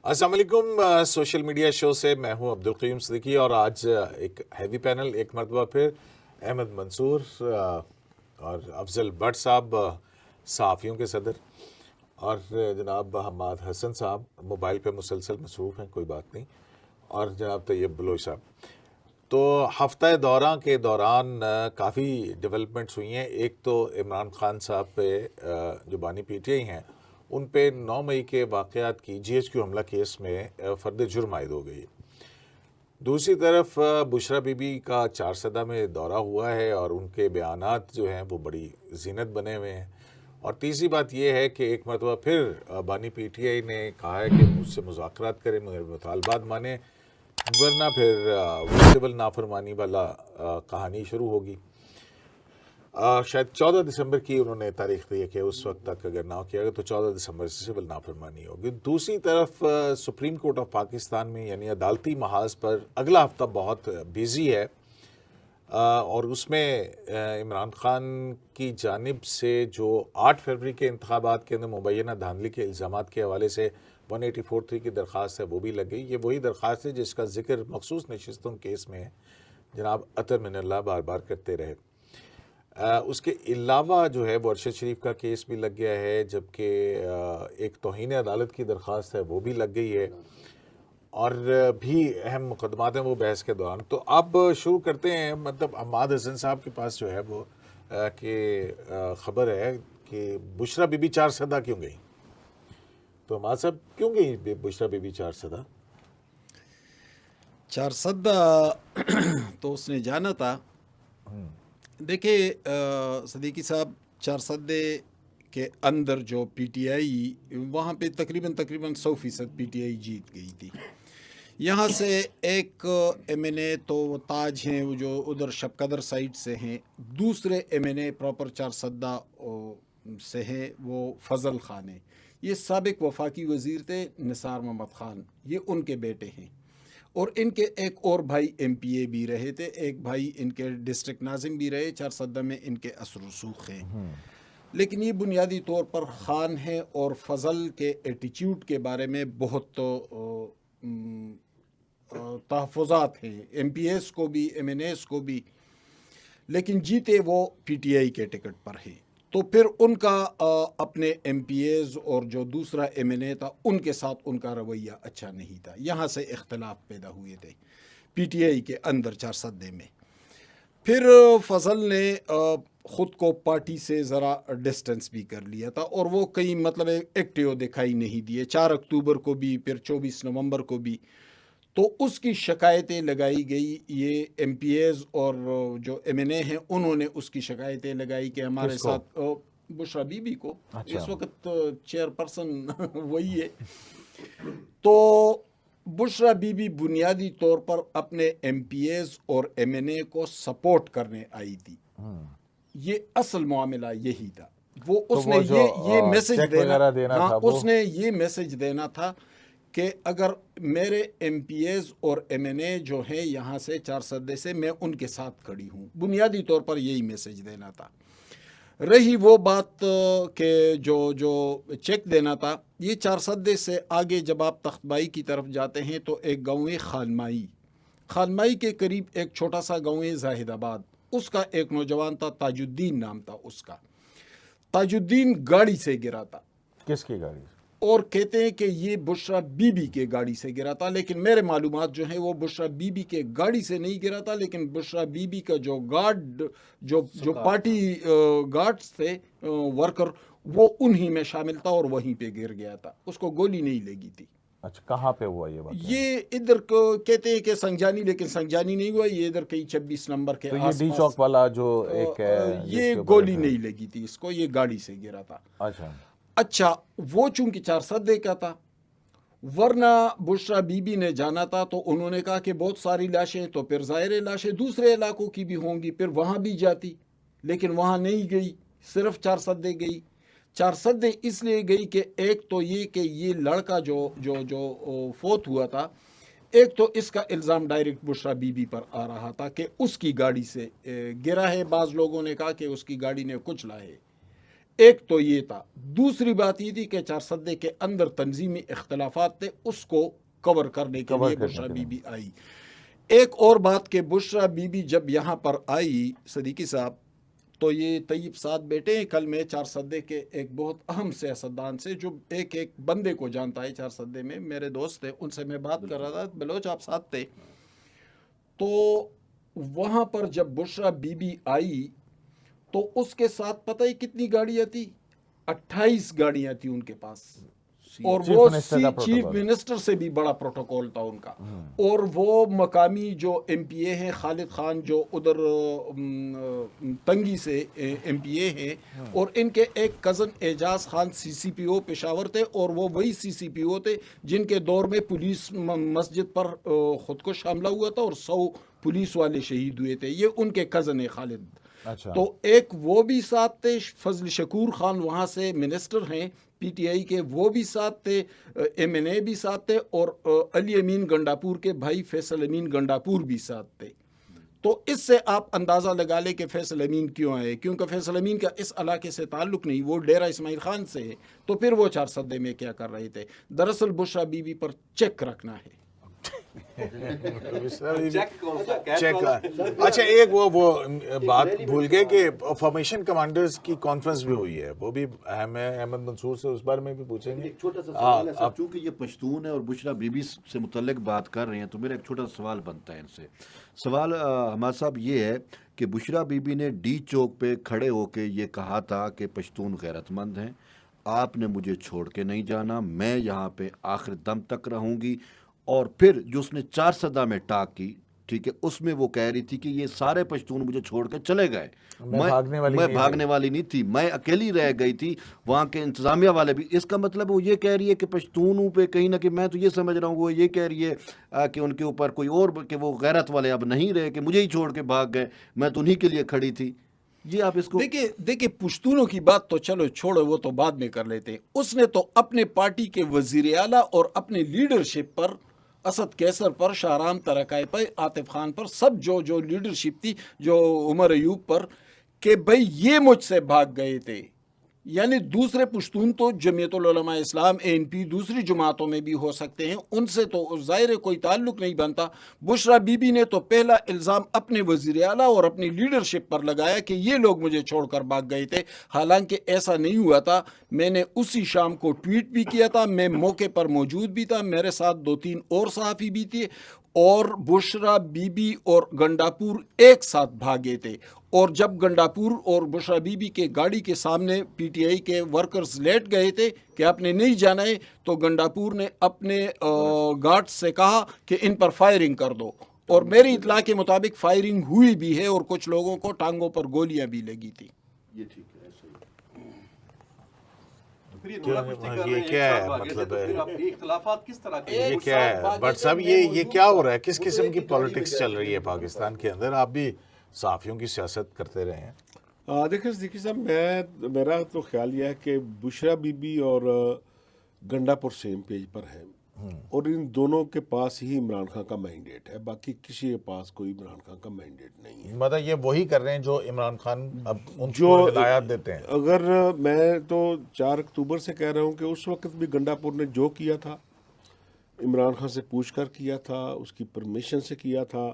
السلام علیکم. Social media show سے میں ہوں عبدالقیوم صدیقی اور آج ایک ہیوی پینل ایک مرتبہ پھر احمد منصور اور افضل بٹ صاحب صحافیوں کے صدر اور جناب حماد حسن صاحب موبائل پہ مسلسل مصروف ہیں، کوئی بات نہیں، اور جناب طیب بلوچ صاحب. تو ہفتہ دورہ کے دوران کافی ڈیولپمنٹس ہوئی ہیں. ایک تو عمران خان صاحب پہ جو بانی پی ٹی آئی ہیں ان پہ 9 مئی کے واقعات کی جی ایچ کیو حملہ کیس میں فرد جرم عائد ہو گئی. دوسری طرف بشرا بی بی کا چارسدہ میں دورہ ہوا ہے اور ان کے بیانات جو ہیں وہ بڑی زینت بنے ہوئے ہیں. اور تیسری بات یہ ہے کہ ایک مرتبہ پھر بانی پی ٹی آئی نے کہا ہے کہ مجھ سے مذاکرات کریں، مگر مطالبات مانیں، ورنہ پھر وہ سول نافرمانی والا کہانی شروع ہوگی. شاید 14 دسمبر کی انہوں نے تاریخ دی ہے کہ اس وقت تک اگر نہ کیا گیا تو 14 دسمبر سے سول نافرمانی ہوگی. دوسری طرف سپریم کورٹ آف پاکستان میں یعنی عدالتی محاذ پر اگلا ہفتہ بہت بیزی ہے اور اس میں عمران خان کی جانب سے جو 8 فروری کے انتخابات کے اندر مبینہ دھاندلی کے الزامات کے حوالے سے 184(3) کی درخواست ہے وہ بھی لگ گئی. یہ وہی درخواست ہے جس کا ذکر مخصوص نشستوں کیس میں جناب اطہر من اللہ بار بار کرتے رہے. اس کے علاوہ جو ہے وہ ارشد شریف کا کیس بھی لگ گیا ہے، جبکہ ایک توہین عدالت کی درخواست ہے وہ بھی لگ گئی ہے، اور بھی اہم مقدمات ہیں وہ بحث کے دوران. تو اب شروع کرتے ہیں. مطلب حماد حسن صاحب کے پاس جو ہے وہ کہ خبر ہے کہ بشرا بی بی چارسدہ کیوں گئی. تو حماد صاحب کیوں گئی بشرا بی بی چارسدہ؟ چارسدہ تو اس نے جانا تھا. دیکھیں صدیقی صاحب، چارسدے کے اندر جو پی ٹی آئی وہاں پہ تقریباً 100% پی ٹی آئی جیت گئی تھی. یہاں سے ایک ایم این اے تو وہ تاج ہیں وہ جو ادھر شب قدر سائٹ سے ہیں، دوسرے M N A proper Charsadda سے ہیں وہ فضل خان ہیں. یہ سابق وفاقی وزیر تھے نثار محمد خان، یہ ان کے بیٹے ہیں. اور ان کے ایک اور بھائی ایم پی اے بھی رہے تھے، ایک بھائی ان کے ڈسٹرکٹ ناظم بھی رہے. چارسدہ میں ان کے اثر رسوخ ہیں. لیکن یہ بنیادی طور پر خان ہے اور فضل کے ایٹیچیوڈ کے بارے میں بہت تحفظات ہیں، ایم پی ایس کو بھی ایم این ایس کو بھی. لیکن جیتے وہ پی ٹی آئی کے ٹکٹ پر ہیں. تو پھر ان کا اپنے ایم پی ایز اور جو دوسرا ایم این اے تھا ان کے ساتھ ان کا رویہ اچھا نہیں تھا. یہاں سے اختلاف پیدا ہوئے تھے پی ٹی آئی کے اندر چارسدے میں. پھر فضل نے خود کو پارٹی سے ذرا ڈسٹنس بھی کر لیا تھا اور وہ کئی مطلب ایکٹیو دکھائی نہیں دیے. 4 اکتوبر کو بھی، پھر 24 نومبر کو بھی. تو اس کی شکایتیں لگائی گئی. یہ ایم پی ایز اور جو ایم این اے ہیں انہوں نے اس کی شکایتیں لگائی کہ ہمارے ساتھ بشرا بی بی کو، اس وقت چیئر پرسن وہی ہے. تو بشرا بی بی بنیادی طور پر اپنے ایم پی ایز اور ایم این اے کو سپورٹ کرنے آئی تھی. یہ اصل معاملہ یہی تھا. وہ اس نے یہ میسج اس نے یہ میسج دینا تھا کہ اگر میرے ایم پی ایز اور ایم این اے جو ہیں یہاں سے چارسدے سے، میں ان کے ساتھ کھڑی ہوں. بنیادی طور پر یہی میسج دینا تھا. رہی وہ بات کہ جو چیک دینا تھا، یہ چارسدے سے آگے جب آپ تختبائی کی طرف جاتے ہیں تو ایک گاؤں ہے خانمائی کے قریب ایک چھوٹا سا گاؤں ہے زاہد آباد. اس کا ایک نوجوان تھا، تاج الدین نام تھا اس کا. تاج الدین گاڑی سے گرا تھا. کس کی گاڑی سے؟ اور کہتے ہیں کہ یہ بشرا بی بی کے گاڑی سے گرا تھا. لیکن میرے معلومات جو ہیں وہ بشرا بی بی کے گاڑی سے نہیں گرا تھا، لیکن بشرا بی بی کا جو گارڈ جو پارٹی گارڈز تھے ورکر، وہ انہی میں شامل تھا اور وہیں پہ گر گیا تھا. اس کو گولی نہیں لگی تھی. اچھا، کہاں پہ ہوا یہ بات؟ یہ ادھر کو کہتے ہیں کہ سنگجانی، لیکن سنگجانی نہیں ہوا. یہ ادھر کہیں 26 نمبر کے تو یہ ڈی چوک والا جو ایک یہ گولی نہیں لگی تھی اس کو، یہ گاڑی سے گرا تھا. اچھا، وہ چونکہ چارسدے کا تھا، ورنہ بشرا بی بی نے جانا تھا تو انہوں نے کہا کہ بہت ساری لاشیں، تو پھر ظاہر لاشیں دوسرے علاقوں کی بھی ہوں گی، پھر وہاں بھی جاتی. لیکن وہاں نہیں گئی، صرف چارسدے گئی. چارسدے اس لیے گئی کہ ایک تو یہ کہ یہ لڑکا جو فوت ہوا تھا، ایک تو اس کا الزام ڈائریکٹ بشرا بی بی پر آ رہا تھا کہ اس کی گاڑی سے گرا ہے. بعض لوگوں نے کہا کہ اس کی گاڑی نے کچلا ہے. ایک تو یہ تھا. دوسری بات یہ تھی کہ چارسدے کے اندر تنظیمی اختلافات تھے, اس کو کور کرنے کے لیے بشرا بی بی آئی. ایک اور بات کہ بشرا بی بی جب یہاں پر آئی صدیقی صاحب, تو یہ طیب سعد بیٹے ہیں. کل میں چارسدے کے ایک بہت اہم سیاستدان سے, جو ایک بندے کو جانتا ہے چارسدے میں, میرے دوست تھے, ان سے میں بات کر رہا تھا, بلوچ آپ ساتھ تھے. تو وہاں پر جب بشرا بی بی آئی تو اس کے ساتھ پتہ ہی کتنی گاڑیاں تھی, 28 گاڑیاں تھیں ان کے پاس, اور وہ چیف منسٹر سے بھی بڑا پروٹوکول تھا ان کا. اور وہ مقامی جو ایم پی اے ہیں خالد خان, جو ادھر تنگی سے ایم پی اے ہیں, اور ان کے ایک کزن اعجاز خان سی سی پی او پشاور تھے, اور وہ وہی سی سی پی او تھے جن کے دور میں پولیس مسجد پر خود کو حملہ ہوا تھا اور 100 پولیس والے شہید ہوئے تھے. یہ ان کے کزن ہیں خالد. تو ایک وہ بھی ساتھ تھے, فضل شکور خان وہاں سے منسٹر ہیں پی ٹی آئی کے, وہ بھی ساتھ تھے, ایم این اے بھی ساتھ تھے, اور علی امین گنڈاپور کے بھائی فیصل امین گنڈاپور بھی ساتھ تھے. تو اس سے آپ اندازہ لگا لیں کہ فیصل امین کیوں آئے, کیونکہ فیصل امین کا اس علاقے سے تعلق نہیں, وہ ڈیرہ اسماعیل خان سے ہے. تو پھر وہ چارسدے میں کیا کر رہے تھے؟ دراصل بشرا بی بی پر چیک رکھنا ہے. اچھا, ایک وہ بات بھول گئے کہ فارمیشن کمانڈرز کی کانفرنس بھی ہوئی ہے, وہ بھی اہم ہے. احمد منصور سے اس بارے میں بھی پوچھیں گے. ایک چھوٹا سا سوال ہے صاحب, چونکہ یہ پشتون ہے اور بشرا بی بی سے متعلق بات کر رہے ہیں, تو میرا ایک چھوٹا سا سوال بنتا ہے ان سے. سوال حماد صاحب یہ ہے کہ بشرا بی بی نے ڈی چوک پہ کھڑے ہو کے یہ کہا تھا کہ پشتون غیرت مند ہیں, آپ نے مجھے چھوڑ کے نہیں جانا, میں یہاں پہ آخر دم تک رہوں گی. اور پھر جو اس نے چارسدہ میں ٹاک کی, ٹھیک ہے, اس میں وہ کہہ رہی تھی کہ یہ سارے پشتون مجھے چھوڑ کے چلے گئے, میں بھاگنے والی نہیں تھی, میں اکیلی رہ گئی تھی. وہاں کے انتظامیہ والے بھی, اس کا مطلب وہ یہ کہہ رہی ہے کہ پشتونوں پہ کہیں نہ کہ, میں تو یہ سمجھ رہا ہوں وہ یہ کہہ رہی ہے کہ ان کے اوپر کوئی اور, کہ وہ غیرت والے اب نہیں رہے, کہ مجھے ہی چھوڑ کے بھاگ گئے, میں تو انہی کے لیے کھڑی تھی. یہ آپ اس کو دیکھیں پشتونوں کی بات تو چلو چھوڑو, وہ تو بعد میں کر لیتے. اس نے تو اپنے پارٹی کے وزیر اعلیٰ اور اپنے لیڈرشپ پر, اسد کیسر پر, شاہرام ترکائی پر, عاطف خان پر, سب جو لیڈرشپ تھی, جو عمر ایوب پر, کہ بھئی یہ مجھ سے بھاگ گئے تھے. یعنی دوسرے پشتون تو جمعیت العلماء اسلام ANP دوسری جماعتوں میں بھی ہو سکتے ہیں, ان سے تو ظاہر کوئی تعلق نہیں بنتا. بشرا بی بی نے تو پہلا الزام اپنے وزیر اعلیٰ اور اپنی لیڈرشپ پر لگایا کہ یہ لوگ مجھے چھوڑ کر بھاگ گئے تھے, حالانکہ ایسا نہیں ہوا تھا. میں نے اسی شام کو ٹویٹ بھی کیا تھا, میں موقع پر موجود بھی تھا, میرے ساتھ 2-3 اور صحافی بھی تھے, اور بشرا بی بی اور گنڈاپور ایک ساتھ بھاگے تھے. اور جب گنڈاپور اور بشرا بی بی کے گاڑی کے سامنے پی ٹی آئی کے ورکرز لیٹ گئے تھے کہ آپ نے نہیں جانا ہے, تو گنڈاپور نے اپنے گارڈ سے کہا کہ ان پر فائرنگ کر دو, اور میری اطلاع کے مطابق فائرنگ ہوئی بھی ہے, اور کچھ لوگوں کو ٹانگوں پر گولیاں بھی لگی تھی. یہ ٹھیک ہے, یہ کیا ہے مطلب ہے, اختلافات کس طرح کے یہ کیا ہے بٹ صاحب, یہ کیا ہو رہا ہے, کس قسم کی پالیٹکس چل رہی ہے پاکستان کے اندر؟ آپ بھی صحافیوں کی سیاست کرتے رہے ہیں. دیکھیے صاحب, میرا تو خیال یہ ہے کہ بشرا بی بی اور گنڈاپور سیم پیج پر ہیں, اور ان دونوں کے پاس ہی عمران خان کا مینڈیٹ ہے, باقی کسی کے پاس کوئی عمران خان کا مینڈیٹ نہیں ہے. مطلب یہ وہی کر رہے ہیں جو عمران خان اب ان کو ہدایات دیتے ہیں. اگر میں تو 4 اکتوبر سے کہہ رہا ہوں کہ اس وقت بھی گنڈاپور نے جو کیا تھا عمران خان سے پوچھ کر کیا تھا, اس کی پرمیشن سے کیا تھا,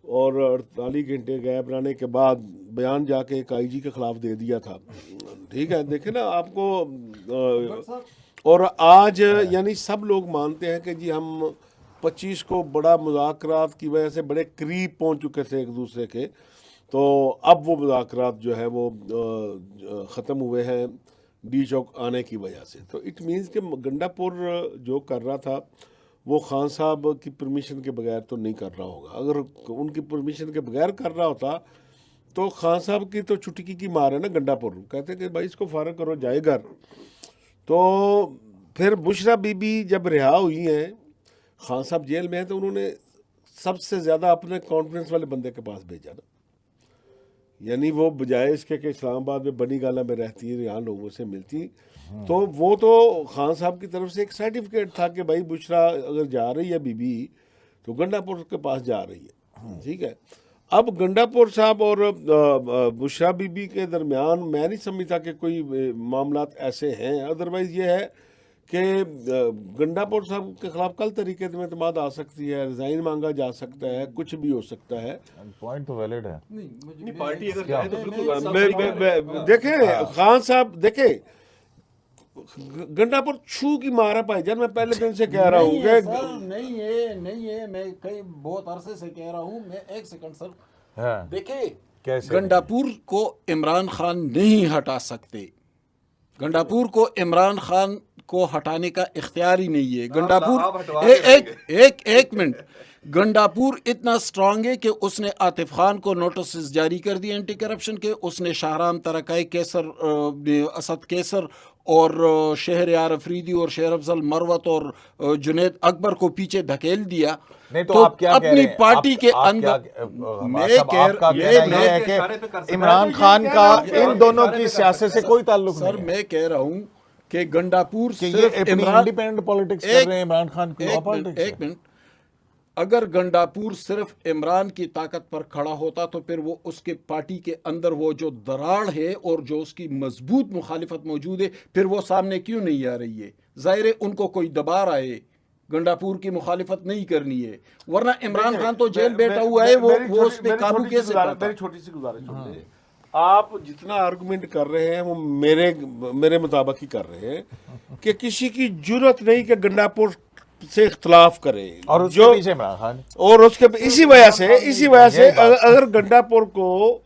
اور 48 گھنٹے غائب رہنے کے بعد بیان جا کے ایک آئی جی کے خلاف دے دیا تھا. ٹھیک ہے, دیکھیں نا آپ کو, اور آج یعنی سب لوگ مانتے ہیں کہ جی ہم 25 کو بڑا مذاکرات کی وجہ سے بڑے قریب پہنچ چکے تھے ایک دوسرے کے, تو اب وہ مذاکرات جو ہے وہ ختم ہوئے ہیں ڈی چوک آنے کی وجہ سے. تو اٹ مینز کہ گنڈاپور جو کر رہا تھا وہ خان صاحب کی پرمیشن کے بغیر تو نہیں کر رہا ہوگا. اگر ان کی پرمیشن کے بغیر کر رہا ہوتا تو خان صاحب کی تو چٹکی کی مار ہے نا. گنڈاپور کہتے ہیں کہ بھائی اس کو فارغ کرو, جائے گھر. تو پھر بشرا بی بی جب رہا ہوئی ہیں, خان صاحب جیل میں ہیں, تو انہوں نے سب سے زیادہ اپنے کانفیڈنس والے بندے کے پاس بھیجا نا. یعنی وہ بجائے اس کے کہ اسلام آباد میں بنی گالا میں رہتی ہیں, یہاں لوگوں سے ملتی, تو وہ تو خان صاحب کی طرف سے ایک سرٹیفکیٹ تھا کہ بھائی بشرا اگر جا رہی ہے بی بی تو گنڈاپور کے پاس جا رہی ہے. ٹھیک ہے, اب گنڈاپور صاحب اور بشرا بی بی کے درمیان میں نہیں سمجھتا کہ کوئی معاملات ایسے ہیں. ادروائز یہ ہے کہ گنڈاپور صاحب کے خلاف کل طریقے میں اعتماد آ سکتی ہے, ریزائن مانگا جا سکتا ہے, کچھ بھی ہو سکتا ہے. پوائنٹ تو ویلڈ ہے. نہیں پارٹی اگر چاہے تو بالکل دیکھیں خان صاحب, دیکھیں گنڈاپور چھو کی مارا پائی جان, میں پہلے دن سے کہہ رہا ہوں کہ نہیں ہے, میں کئی بہت عرصے سے کہہ رہا ہوں. میں ایک سیکنڈ سر, ہاں دیکھیں کیسے گنڈاپور کو عمران خان نہیں ہٹا سکتے. گنڈاپور کو عمران خان کو ہٹانے کا اختیار ہی نہیں ہے. گنڈاپور ایک منٹ, گنڈاپور اتنا سٹرانگ ہے کہ اس نے عاطف خان کو نوٹسز جاری کر دی اینٹی کرپشن کے. اس نے شاہرام ترکائی کیسر, اسد کیسر اور شہر یار افریدی اور شہر افضل مروت اور جنید اکبر کو پیچھے دھکیل دیا. نہیں تو آپ کیا کہہ رہے اپنی ہیں, پارٹی کے اندر آپ کا کہنا یہ ہے کہ عمران خان کا ان دونوں کی سیاست سے کوئی تعلق سر, نہیں, میں کہہ رہا ہوں کہ گنڈاپور کہ یہ صرف اپنی عمران, انڈیپینڈنٹ پالیٹکس کر رہے ہیں عمران خان کی ایک منٹ, اگر گنڈاپور صرف عمران کی طاقت پر کھڑا ہوتا تو پھر وہ اس کے پارٹی کے اندر وہ جو دراڑ ہے اور جو اس کی مضبوط مخالفت موجود ہے, پھر وہ سامنے کیوں نہیں آ رہی ہے؟ ظاہر ہے ان کو کوئی دبا رہا ہے, گنڈاپور کی مخالفت نہیں کرنی ہے, ورنہ عمران خان تو جیل بیٹھا ہوا ہے, وہ اس پہ قابو کیسے پاتا؟ میری چھوٹی سی گزارش سن لیں, آپ جتنا آرگومنٹ کر رہے ہیں وہ میرے مطابق ہی کر رہے ہیں کہ کسی کی جرت نہیں کہ گنڈاپور سے اختلاف کرے, اور اس کے پیچھے عمران خان, اور اس کے اسی وجہ سے اگر گنڈاپور کو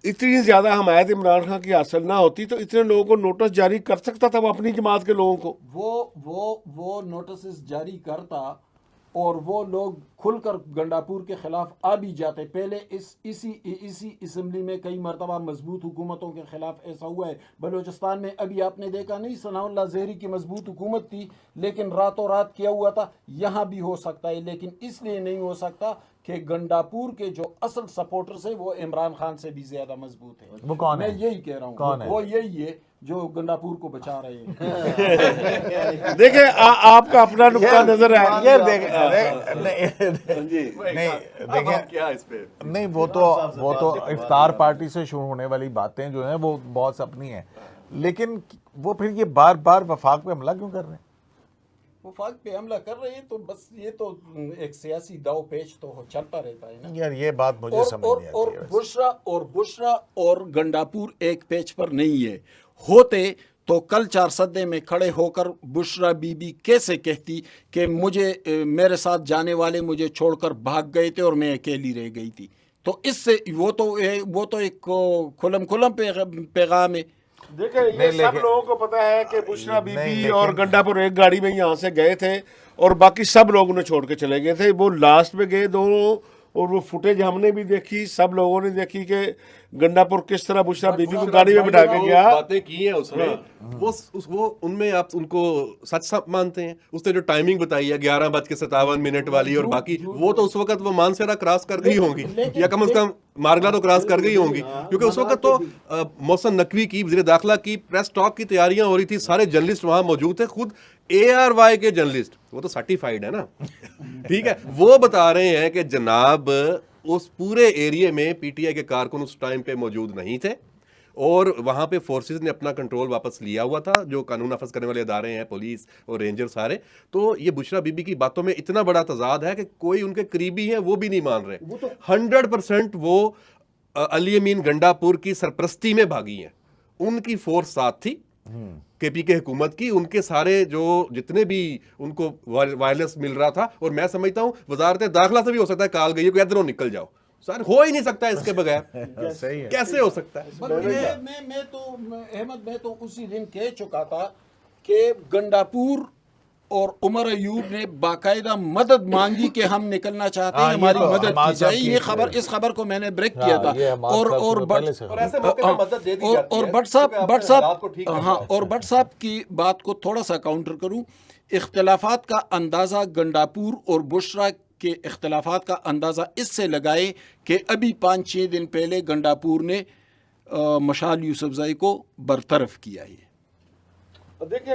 اتنی زیادہ حمایت عمران خان کی حاصل نہ ہوتی تو اتنے لوگوں کو نوٹس جاری کر سکتا تھا وہ اپنی جماعت کے لوگوں کو. وہ نوٹسز جاری کرتا اور وہ لوگ کھل کر گنڈاپور کے خلاف آ بھی جاتے. پہلے اسی اسمبلی میں کئی مرتبہ مضبوط حکومتوں کے خلاف ایسا ہوا ہے. بلوچستان میں ابھی آپ نے دیکھا نہیں, ثناء اللہ زہری کی مضبوط حکومت تھی لیکن راتوں رات کیا ہوا تھا. یہاں بھی ہو سکتا ہے, لیکن اس لیے نہیں ہو سکتا کہ گنڈاپور کے جو اصل سپورٹرز ہیں وہ عمران خان سے بھی زیادہ مضبوط ہیں. وہ کون ہے؟ میں یہی کہہ رہا ہوں, وہ یہی ہے جو گنڈاپور کو بچا رہے ہیں. دیکھیں آپ کا اپنا نقطہ نظر ہے. نہیں وہ تو افطار پارٹی سے شروع ہونے والی باتیں جو ہیں وہ بہت اپنی ہیں, لیکن وہ پھر یہ بار بار وفاق پہ حملہ کیوں کر رہے ہیں؟ وفاق پہ حملہ کر رہے ہیں تو بس یہ تو ایک سیاسی داؤ پیچ تو چلتا رہتا ہے نا یار, یہ بات مجھے سمجھ نہیں آتی ہے. بشرا اور گنڈاپور ایک پیچ پر نہیں ہے. ہوتے تو کل 4 سدے میں کھڑے ہو کر بشرا بی بی کیسے کہتی کہ میرے ساتھ جانے والے مجھے چھوڑ کر بھاگ گئے تھے اور میں اکیلی رہ گئی تھی. تو اس سے وہ تو ایک کھلم پیغام ہے. دیکھیں یہ سب لوگوں کو پتا ہے کہ بشرا بی بی اور گنڈاپور ایک گاڑی میں یہاں سے گئے تھے اور باقی سب لوگوں نے چھوڑ کے چلے گئے تھے. وہ لاسٹ میں گئے دونوں, اور وہ فوٹیج ہم نے بھی دیکھی, سب لوگوں نے دیکھی کہ گنڈاپور کس طرح بشرا بی بی کو گاڑی میں بٹھا کے گیا. باتیں کی ہیں اس میں, وہ ان میں آپ ان کو سچ مانتے ہیں. اس نے جو ٹائمنگ بتائی ہے 11:57 والی, اور باقی وہ تو اس وقت وہ مانسیرا کراس کر گئی ہوں گی, یا کم از کم مارگلا تو کراس کر گئی ہوں گی, کیونکہ اس وقت تو محسن نقوی کی وزیر داخلہ کی پریس ٹاک کی تیاریاں ہو رہی تھی. سارے جرنلسٹ وہاں موجود تھے, خود ARY کے جرنلسٹ, وہ تو سرٹیفائیڈ ہے نا, ٹھیک ہے, وہ بتا رہے ہیں کہ جناب اس پورے ایریے میں PTI کے کارکن اس ٹائم پہ موجود نہیں تھے, اور وہاں پہ فورسز نے اپنا کنٹرول واپس لیا ہوا تھا, جو قانون نافذ کرنے والے ادارے ہیں, پولیس اور رینجر سارے. تو یہ بشرا بی بی کی باتوں میں اتنا بڑا تضاد ہے کہ کوئی ان کے قریبی ہیں وہ بھی نہیں مان رہے. 100% وہ علی امین گنڈاپور کی سرپرستی میں بھاگی ہیں, ان کی فورس ساتھ تھی KP کے حکومت کی, ان کے سارے جو جتنے بھی ان کو وائلنس مل رہا تھا. اور میں سمجھتا ہوں وزارت داخلہ سے بھی ہو سکتا ہے کال گئی ہے کہ ادھروں نکل جاؤ, سر ہو ہی نہیں سکتا اس کے بغیر. کیسے ہو سکتا ہے؟ میں تو اسی دن کہہ چکا تھا کہ گنڈاپور اور عمر ایوب نے باقاعدہ مدد مانگی کہ ہم نکلنا چاہتے ہیں, ہماری مدد کی جائے. یہ اس خبر کو میں نے بریک کیا تھا. اور بٹ صاحب کی بات کو تھوڑا سا کاؤنٹر کروں. اختلافات کا اندازہ گنڈاپور اور بشرا کے اختلافات کا اندازہ اس سے لگائے کہ ابھی 5-6 دن پہلے گنڈاپور نے مشال یوسفزائی کو برطرف کیا ہے. دیکھیں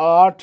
8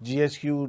GHQ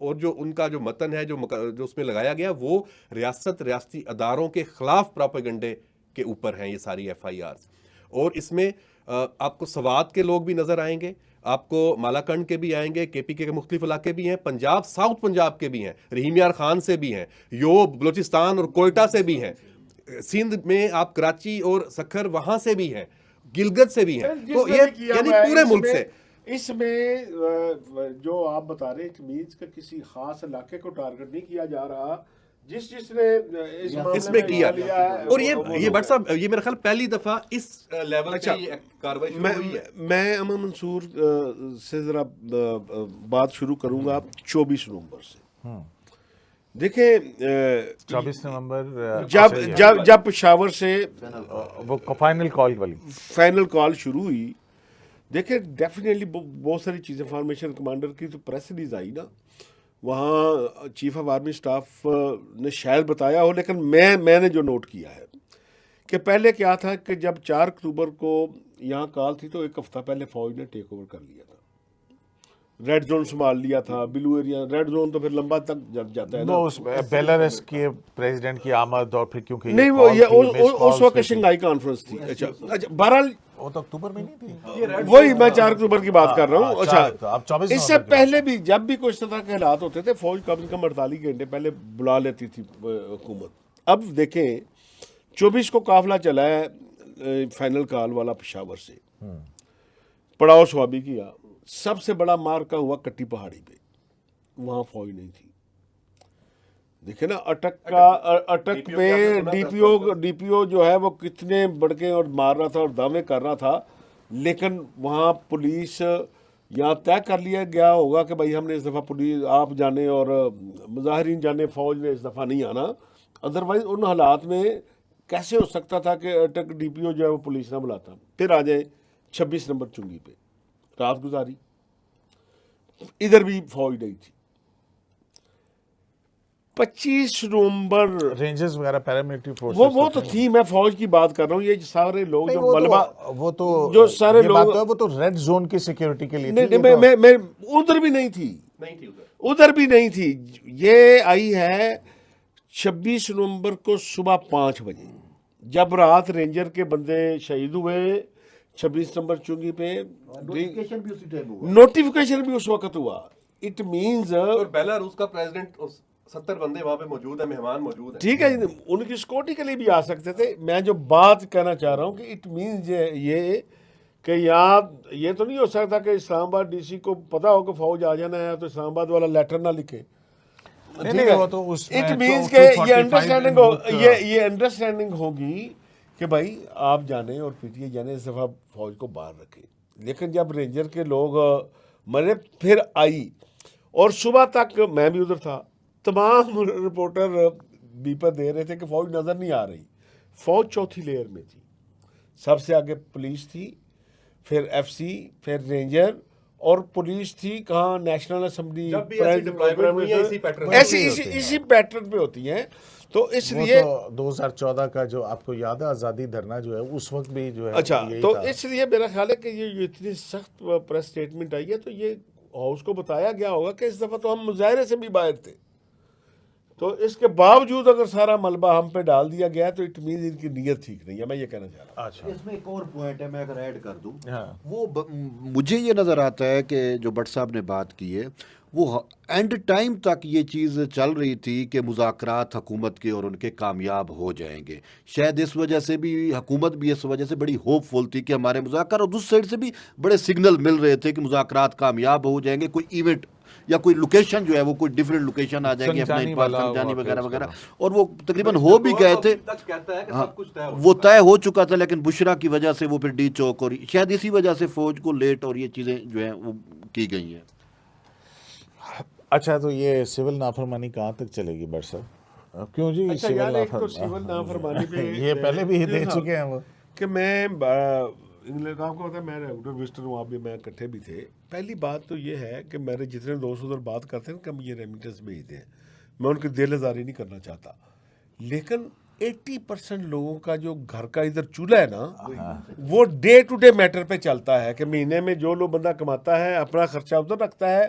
اور جو ان کا جو متن ہے جو اس میں لگایا گیا وہ ریاستی اداروں کے خلاف پروپیگنڈے کے اوپر ہیں یہ ساری ایف آئی آرز. اور اس میں آپ کو سوات کے لوگ بھی نظر آئیں گے, آپ کو مالاکنڈ کے بھی آئیں گے, کے پی کے مختلف علاقے بھی ہیں, پنجاب ساؤتھ پنجاب کے بھی ہیں, رحیم یار خان سے بھی ہیں, یوب بلوچستان اور کوئٹہ سے بھی ہیں, سندھ میں آپ کراچی اور سکھر وہاں سے بھی ہیں, گلگت سے بھی ہیں. تو یہ یعنی پورے ملک سے اس میں جو آپ بتا رہے ہیں میز کا کسی خاص علاقے کو ٹارگٹ نہیں کیا جا رہا, جس نے اس میں کیا. اور یہ بٹ صاحب یہ میرا خیال پہلی دفعہ اس لیول پہ یہ کارروائی شروع ہوئی ہے. میں امن منصور سے ذرا بات شروع کروں گا 24 نومبر سے. دیکھیں 24 نومبر جب پشاور سے وہ فائنل کال والی فائنل کال شروع ہوئی, دیکھیں ڈیفینیٹلی بہت ساری چیزیں فارمیشن کمانڈر کی تو پریس ریلیز آئی نا, وہاں چیف آف آرمی سٹاف نے شاید بتایا ہو, لیکن میں نے جو نوٹ کیا ہے کہ پہلے کیا تھا کہ جب 4 اکتوبر کو یہاں کال تھی تو ایک ہفتہ پہلے فوج نے ٹیک اوور کر لیا تھا, ریڈ زون سنبھال لیا تھا, بلو ایریا. ریڈ زون تو پھر لمبا تک جاتا ہے نا, اس بیلاروس کے پریزیڈنٹ کی آمد اور پھر کیونکہ نہیں وہ یہ اس وقت شنگھائی کانفرنس تھی. اچھا بہرحال وہ تو اکتوبر میں نہیں تھی, وہی میں 4 اکتوبر کی بات کر رہا ہوں. اچھا اس سے پہلے بھی جب بھی کوئی اس طرح کے حالات ہوتے تھے فوج کم از کم 48 گھنٹے پہلے بلا لیتی تھی حکومت. اب دیکھیں 24 کو قافلہ چلا ہے فائنل کال والا پشاور سے, پڑاؤ سوابی کیا, سب سے بڑا مارکا ہوا کٹی پہاڑی پہ, وہاں فوج نہیں تھی. دیکھیں نا اٹک پہ ڈی پی او جو ہے وہ کتنے بڑکے اور مار رہا تھا اور دعوے کر رہا تھا, لیکن وہاں پولیس یہاں طے کر لیا گیا ہوگا کہ بھائی ہم نے اس دفعہ پولیس آپ جانے اور مظاہرین جانے, فوج نے اس دفعہ نہیں آنا. ادروائز ان حالات میں کیسے ہو سکتا تھا کہ اٹک ڈی پی او جو ہے وہ پولیس نہ بلاتا. پھر آ جائیں 26 نمبر چنگی پہ رات گزاری, ادھر بھی فوج نہیں تھی. 25 نومبر رینجرز وغیرہ پیراملٹری فورسز وہ تو تھی, میں فوج کی بات کر رہا ہوں. یہ سارے لوگ جو ملبہ وہ تو جو سارے لوگ وہ تو ریڈ زون کی سیکیورٹی کے لیے میں ادھر بھی نہیں تھی, ادھر بھی نہیں تھی. یہ آئی ہے 26 نومبر کو صبح 5 بجے جب رات رینجر کے بندے شہید ہوئے 26 نمبر چنگی پہ. نوٹیفیکیشن بھی اس وقت ہوا. اٹ مینز بیلاروس کا پریزیڈنٹ 70 بندے وہاں پہ موجود ہیں, مہمان موجود ہیں. ٹھیک ہے, ان کی سیکورٹی کے لیے بھی آ سکتے تھے. میں جو بات کہنا چاہ رہا ہوں کہ اٹ مینز یہ کہ یہاں یہ تو نہیں ہو سکتا کہ اسلام آباد ڈی سی کو پتا ہو کہ فوج آ جانا ہے تو اسلام آباد والا لیٹر نہ لکھے. اٹ مینز کہ یہ انڈرسٹینڈنگ ہوگی کہ بھائی آپ جانے اور پی ٹی آئی جانے, اس دفعہ فوج کو باہر رکھے. لیکن جب رینجر کے لوگ مرے پھر آئی, اور صبح تک میں بھی ادھر تھا, تمام رپورٹر بیپر دے رہے تھے کہ فوج نظر نہیں آ رہی. فوج چوتھی لیئر میں تھی, سب سے آگے پولیس تھی, پھر ایف سی, پھر رینجر, اور پولیس تھی کہاں نیشنل اسمبلی. اسی پیٹرن پہ ہوتی ہیں. تو اس لیے 2014 کا جو آپ کو یاد ہے آزادی دھرنا جو ہے اس وقت بھی جو ہے. اچھا, تو اس لیے میرا خیال ہے کہ یہ اتنی سخت پریس اسٹیٹمنٹ آئی ہے تو یہ ہاؤس کو بتایا گیا ہوگا کہ اس دفعہ تو ہم مظاہرے سے بھی باہر تھے, تو اس کے باوجود اگر سارا ملبہ ہم پہ ڈال دیا گیا تو اٹ مینز ان کی نیت ٹھیک نہیں ہے. میں یہ کہنا چاہ رہا ہوں. اس میں ایک اور پوائنٹ ہے, میں اگر ایڈ کر دوں, وہ مجھے یہ نظر آتا ہے کہ جو بٹ صاحب نے بات کی ہے وہ اینڈ ٹائم تک یہ چیز چل رہی تھی کہ مذاکرات حکومت کے اور ان کے کامیاب ہو جائیں گے. شاید اس وجہ سے بھی حکومت بھی اس وجہ سے بڑی ہوپ فل تھی کہ ہمارے مذاکرات, اور دوسری سائڈ سے بھی بڑے سگنل مل رہے تھے کہ مذاکرات کامیاب ہو جائیں گے. کوئی ایونٹ یا کوئی لوکیشن جو ہے وہ کوئی ڈیفرنٹ لوکیشن آ جائے گی, سنجانی وغیرہ وغیرہ, اور وہ تقریباً ہو بھی گئے تھے, وہ طے ہو چکا تھا. لیکن بشرا کی وجہ سے وہ پھر ڈی چوک, اور شاید اسی وجہ سے فوج کو لیٹ اور یہ چیزیں جو ہیں وہ کی گئی ہیں. اچھا, تو یہ سول نافرمانی کہاں تک چلے گی بٹ صاحب؟ کیوں جی سول نافرمانی پہ یہ پہلے بھی دے چکے ہیں وہ کہ میں آپ کو پتا ہے میں ریگولر وزٹر ہوں, آپ بھی میں اکٹھے بھی تھے. پہلی بات تو یہ ہے کہ میرے جتنے دوست ادھر بات کرتے ہیں کہ ہم یہ ریمیٹنس بھیجتے ہیں, میں ان کی دل آزاری نہیں کرنا چاہتا, لیکن 80% لوگوں کا جو گھر کا ادھر چولہا ہے نا وہ ڈے ٹو ڈے میٹر پہ چلتا ہے کہ مہینے میں جو لوگ بندہ کماتا ہے اپنا خرچہ ادھر رکھتا ہے,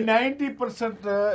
90%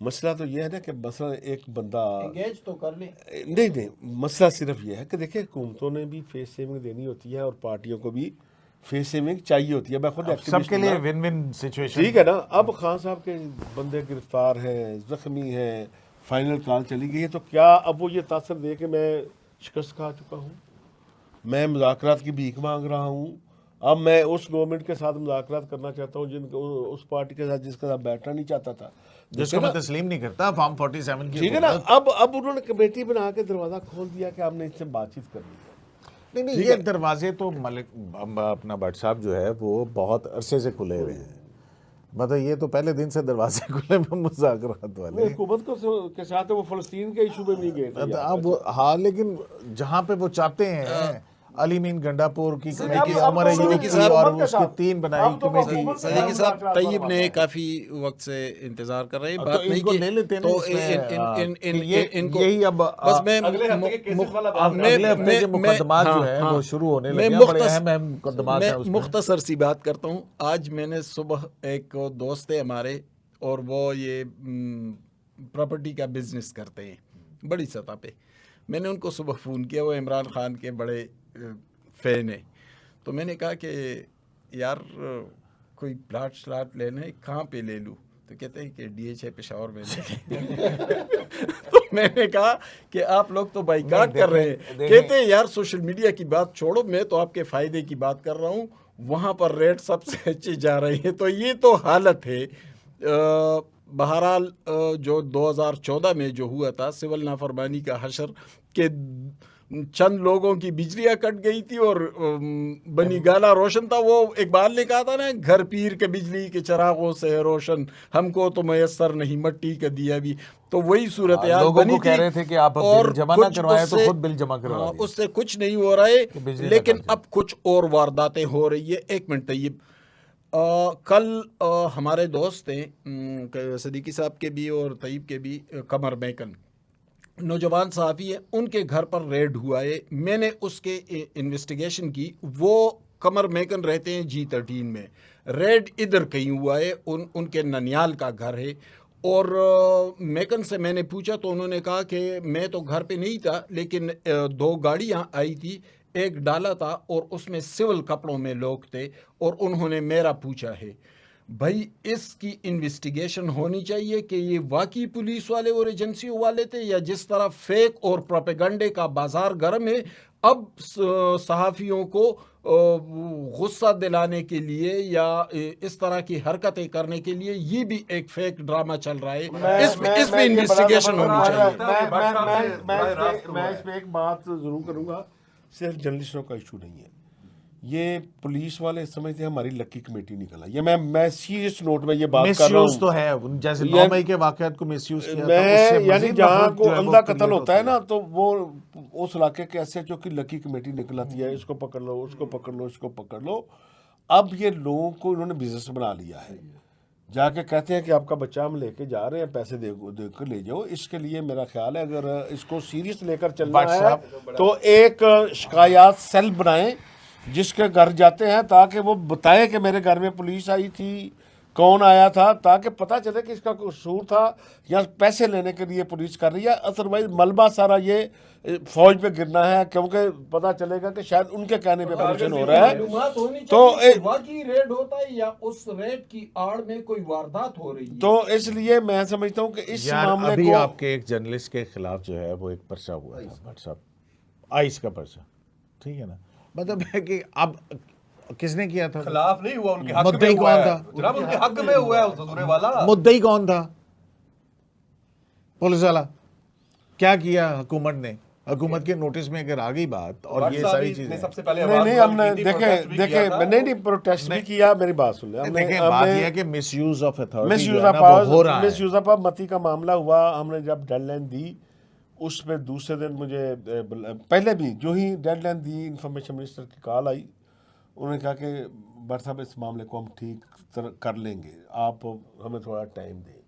مسئلہ تو یہ ہے نا کہ مثلا ایک بندہ انگیج تو کر لیں. نہیں مسئلہ صرف یہ ہے کہ دیکھیں حکومتوں نے بھی فیس سیونگ دینی ہوتی ہے اور پارٹیوں کو بھی فیس سیونگ چاہیے ہوتی ہے. میں خود سب کے لیے ون ون سچویشن. ٹھیک ہے نا. اب خان صاحب کے بندے گرفتار ہیں, زخمی ہیں, فائنل کال چلی گئی ہے, تو کیا اب وہ یہ تاثر دے کہ میں شکست کھا چکا ہوں, میں مذاکرات کی بھیک مانگ رہا ہوں, اب میں اس گورنمنٹ کے ساتھ مذاکرات کرنا چاہتا ہوں جن کو اس پارٹی کے ساتھ جس کے ساتھ بیٹھنا نہیں چاہتا تھا, جس کو میں تسلیم نہیں کرتا فارم 47 کی. ٹھیک ہے نا. اب انہوں نے کمیٹی بنا کے دروازہ کھول دیا کہ ہم نے اس سے بات چیت کرنی ہے. نہیں یہ دروازے تو ملک اپنا بٹ صاحب جو ہے وہ بہت عرصے سے کھلے ہوئے ہیں, مطلب یہ تو پہلے دن سے دروازے کھلے میں مذاکرات والے. حکومت کے ساتھ وہ فلسطین کے ایشو میں نہیں گئے تھے. اب ہاں لیکن جہاں پہ وہ چاہتے ہیں علی مین گنڈاپور کی کمیٹی, عمر ایوب کی, اور اس کی 3 بنائی کمیٹی. صدیقی صاحب طیب نے کافی وقت سے انتظار کر رہے ہیں, بات نہیں کی, لے لیتے ہیں تو یہی اب بس میں اگلے ہفتے کے مقدمات جو ہیں وہ شروع ہونے لگے ہیں, بڑے اہم اہم مقدمات ہیں اس میں. مختصر سی بات کرتا ہوں. آج میں نے صبح ایک دوست ہے ہمارے, اور وہ یہ پراپرٹی کا بزنس کرتے ہیں بڑی سطح پہ. میں نے ان کو صبح فون کیا, وہ عمران خان کے بڑے فین ہیں, تو میں نے کہا کہ یار کوئی پلاٹ شلاٹ لینا ہے, کہاں پہ لے لوں؟ تو کہتے ہیں کہ ڈی ایچ اے پشاور میں لے لیں. تو میں نے کہا کہ آپ لوگ تو بائیکاٹ کر رہے ہیں. کہتے ہیں یار سوشل میڈیا کی بات چھوڑو, میں تو آپ کے فائدے کی بات کر رہا ہوں, وہاں پر ریٹ سب سے اچھی جا رہی ہے. تو یہ تو حالت ہے. بہرحال جو 2014 میں جو ہوا تھا سول نافرمانی کا حشر, کہ چند لوگوں کی بجلیاں کٹ گئی تھی اور بنی گالا روشن تھا. وہ اقبال نے کہا تھا نا, گھر پیر کے بجلی کے چراغوں سے روشن, ہم کو تو میسر نہیں مٹی کا دیا بھی. تو وہی صورتحال بنی تھی. کہہ رہے تھے کہ آپ بل جمع نہ کروائیں تو خود بل جمع کروا دیں. اس سے کچھ نہیں ہو رہا ہے, لیکن اب کچھ اور وارداتیں ہو رہی ہے. ایک منٹ طیب, کل ہمارے دوست ہیں صدیقی صاحب کے بھی اور طیب کے بھی, قمر میکن نوجوان صحافی ہے, ان کے گھر پر ریڈ ہوا ہے. میں نے اس کے انویسٹیگیشن کی. وہ قمر میکن رہتے ہیں G13 میں. ریڈ ادھر کہیں ہوا ہے, ان کے ننیال کا گھر ہے. اور میکن سے میں نے پوچھا تو انہوں نے کہا کہ میں تو گھر پہ نہیں تھا, لیکن 2 گاڑیاں آئی تھی, ایک ڈالا تھا اور اس میں سول کپڑوں میں لوگ تھے, اور انہوں نے میرا پوچھا ہے. بھائی اس کی انویسٹیگیشن ہونی چاہیے کہ یہ واقعی پولیس والے اور ایجنسیوں والے تھے, یا جس طرح فیک اور پروپیگنڈے کا بازار گرم ہے, اب صحافیوں کو غصہ دلانے کے لیے یا اس طرح کی حرکتیں کرنے کے لیے یہ بھی ایک فیک ڈرامہ چل رہا ہے. اس میں انویسٹیگیشن ہونی چاہیے. میں اس میں ایک بات ضرور کروں گا, صرف جرنلسٹوں کا ایشو نہیں ہے. یہ پولیس والے سمجھتے ہیں ہماری لکی کمیٹی نکلا. یہ میں سیریس نوٹ میں یہ بات کر رہا ہوں. تو ہے, جیسے 9 مئی کے واقعات کو مس یوز کیا میں یعنی جہاں کو عمدہ قتل ہوتا ہے نا, تو وہ اس علاقے کے ایس ایچ او کی لکی کمیٹی نکلاتی ہے, اس کو پکڑ لو, اس کو پکڑ لو, اس کو پکڑ لو. اب یہ لوگوں کو انہوں نے بزنس بنا لیا ہے. جا کے کہتے ہیں کہ آپ کا بچہ ہم لے کے جا رہے ہیں, پیسے دے کر لے جاؤ. اس کے لیے میرا خیال ہے اگر اس کو سیریس لے کر چلنا ہے تو ایک شکایات سیل بنائیں جس کے گھر جاتے ہیں, تاکہ وہ بتائے کہ میرے گھر میں پولیس آئی تھی, کون آیا تھا, تاکہ پتہ چلے کہ اس کا قصور تھا یا پیسے لینے کے لیے پولیس کر رہی ہے. ادروائز ملبہ سارا یہ فوج پہ گرنا ہے, کیونکہ پتہ چلے گا کہ شاید ان کے کہنے پہ پریشن ہو رہا ہے. تو واقعی ریڈ ہوتا ہے یا اس ریڈ کی آڑ میں کوئی واردات ہو رہی ہے. تو اس لیے میں سمجھتا ہوں کہ اس معاملے ابھی کو آپ کے ایک جرنلسٹ کے خلاف جو ہے وہ ایک پرچہ ہوا ہے, بٹ صاحب آئس کا پرچہ, ٹھیک ہے نا, مطلب ہے کہ اب کس نے کیا تھا, خلاف نہیں ہوا, ان کے حق مدعی میں ہوا کون ہے تھا, جناب, ان کے حق میں ہوا ہے حضور والا. مدعی کون تھا, پولیس والا. کیا کیا حکومت نے, حکومت کے نوٹس میں اگر آ گئی بات اور یہ ساری چیزیں, سب سے پہلے نہیں ہم نے دیکھیں نہیں پروٹیسٹ بھی کیا. میری بات سن لیں, دیکھیں بات یہ ہے کہ misuse of authority misuse of متی کا معاملہ ہوا. ہم نے جب ڈیڈ لائن دی, اس پہ دوسرے دن مجھے پہلے بھی جو he did line the, information minister کی کال آئی. انہوں نے کہا کہ بٹ صاحب اس معاملے کو ہم ٹھیک کر لیں گے, آپ ہمیں تھوڑا ٹائم دیں.